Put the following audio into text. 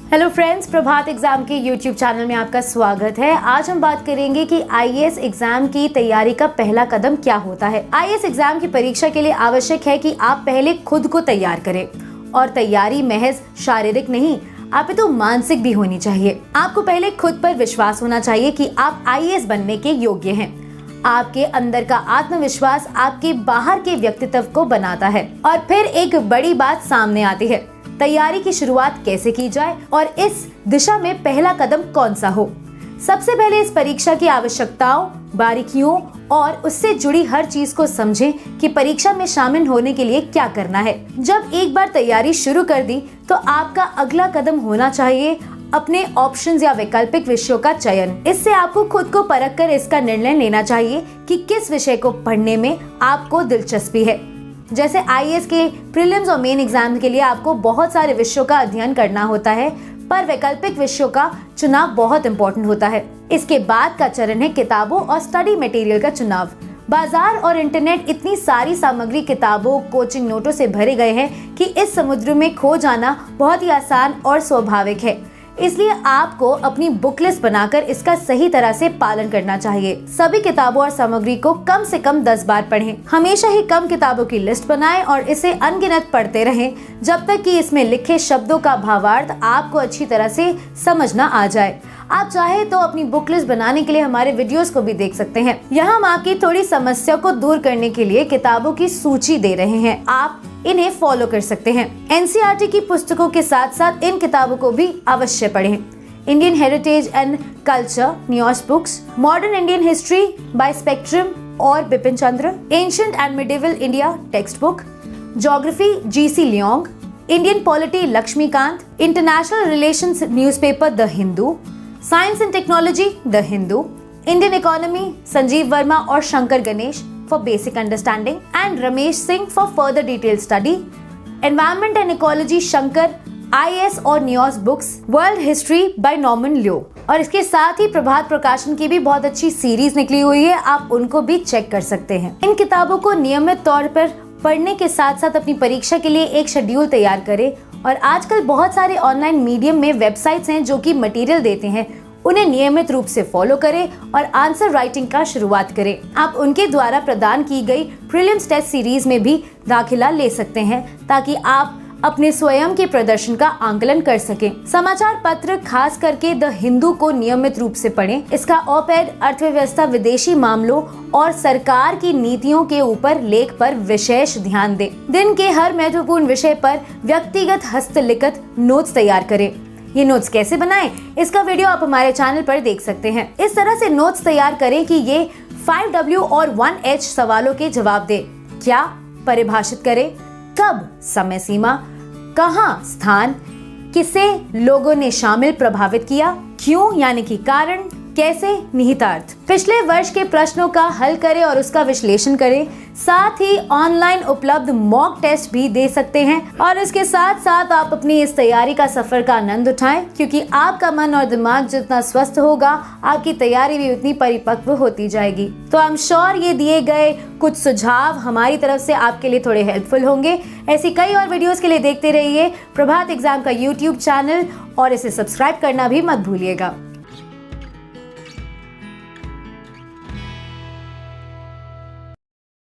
Hello friends, प्रभात exam के YouTube channel में आपका स्वागत है। आज हम बात करेंगे कि आईएएस एग्जाम की तैयारी का पहला कदम क्या होता है। आईएएस एग्जाम की परीक्षा के लिए आवश्यक है कि आप पहले खुद को तैयार करें, और तैयारी महज शारीरिक नहीं, आप तो मानसिक भी होनी चाहिए। आपको पहले खुद पर विश्वास होना चाहिए कि आप आईएएस बनने के योग्य हैं। आपके अंदर का आत्मविश्वास आपके बाहर के व्यक्तित्व को बनाता है। और फिर एक बड़ी बात सामने आती है, तैयारी की शुरुआत कैसे की जाए और इस दिशा में पहला कदम कौन सा हो। सबसे पहले इस परीक्षा की आवश्यकताओं, बारीकियों और उससे जुड़ी हर चीज को समझें कि परीक्षा में शामिल होने के लिए क्या करना है। जब एक बार तैयारी शुरू कर दी तो आपका अगला कदम होना चाहिए अपने ऑप्शंस या वैकल्पिक विषयों का चयन। इससे आपको खुद को परख कर इसका निर्णय लेना चाहिए कि किस विषय को पढ़ने में आपको दिलचस्पी है। जैसे आईएएस के प्रीलिम्स और मेन एग्जाम के लिए आपको बहुत सारे विषयों का अध्ययन करना होता है, पर वैकल्पिक विषयों का चुनाव बहुत इम्पोर्टेंट होता है। इसके बाद का चरण है किताबों और स्टडी मटेरियल का चुनाव। बाजार और इंटरनेट इतनी सारी सामग्री, किताबों, कोचिंग नोटों से भरे गए हैं कि इस समुद्र में खो जाना बहुत ही आसान और स्वाभाविक है। इसलिए आपको अपनी बुक लिस्ट बनाकर इसका सही तरह से पालन करना चाहिए। सभी किताबों और सामग्री को कम से कम 10 बार पढ़ें। हमेशा ही कम किताबों की लिस्ट बनाएं और इसे अनगिनत पढ़ते रहें जब तक कि इसमें लिखे शब्दों का भावार्थ आपको अच्छी तरह से समझ न आ जाए। आप चाहे तो अपनी बुक लिस्ट बनाने के लिए हमारे वीडियोस को भी देख सकते हैं। यहाँ हम आपकी थोड़ी समस्या को दूर करने के लिए किताबों की सूची दे रहे हैं, आप इन्हें फॉलो कर सकते हैं। एनसीईआरटी की पुस्तकों के साथ साथ इन किताबों को भी अवश्य पढ़ें। Indian heritage and culture, news books, modern Indian history by spectrum और Bipin Chandra, ancient and medieval India text book, geography GC Leong, Indian polity Laxmikanth, international relations newspaper the Hindu, science and technology the Hindu, Indian economy Sanjeev Verma और Shankar Ganesh for basic understanding and Ramesh Singh for further detailed study, Environment and Ecology Shankar, IAS और news books, world history by Norman Lowe. और इसके साथ ही प्रभात प्रकाशन की भी बहुत अच्छी सीरीज निकली हुई है, आप उनको भी चेक कर सकते हैं। इन किताबों को नियमित तौर पर पढ़ने के साथ साथ अपनी परीक्षा के लिए एक शेड्यूल तैयार करें। और आजकल बहुत सारे ऑनलाइन मीडियम में वेबसाइट्स हैं जो कि मटेरियल देते हैं, उन्हें नियमित रूप से फॉलो करें और आंसर राइटिंग का शुरुआत करें। आप उनके द्वारा प्रदान की गई प्रीलिम्स टेस्ट सीरीज में भी दाखिला ले सकते हैं ताकि आप अपने स्वयं के प्रदर्शन का आंकलन कर सकें। समाचार पत्र खास करके द हिंदू को नियमित रूप से पढ़ें। इसका ऑप-एड, अर्थव्यवस्था, विदेशी मामलों और सरकार की नीतियों के ऊपर लेख पर विशेष ध्यान दें। दिन के हर महत्वपूर्ण विषय पर व्यक्तिगत हस्तलिखित नोट्स तैयार करें। ये नोट्स कैसे बनाएं, इसका वीडियो आप हमारे चैनल पर देख सकते हैं। इस तरह से नोट्स तैयार करें कि ये 5W और 1H सवालों के जवाब दे। क्या परिभाषित करें, कब, समय सीमा, कहां, स्थान, किसे लोगों ने शामिल प्रभावित किया, क्यों यानी कि कारण, कैसे, निहितार्थ। पिछले वर्ष के प्रश्नों का हल करें और उसका विश्लेषण करें। साथ ही ऑनलाइन उपलब्ध मॉक टेस्ट भी दे सकते हैं। और इसके साथ साथ आप अपनी इस तैयारी का सफर का आनंद उठाएं, क्योंकि आपका मन और दिमाग जितना स्वस्थ होगा, आपकी तैयारी भी उतनी परिपक्व होती जाएगी। तो आई एम श्योर ये दिए गए कुछ सुझाव हमारी तरफ से आपके लिए थोड़े हेल्पफुल होंगे। ऐसी कई और वीडियोस के लिए देखते रहिए प्रभात एग्जाम का यूट्यूब चैनल और इसे सब्सक्राइब करना भी मत भूलिएगा।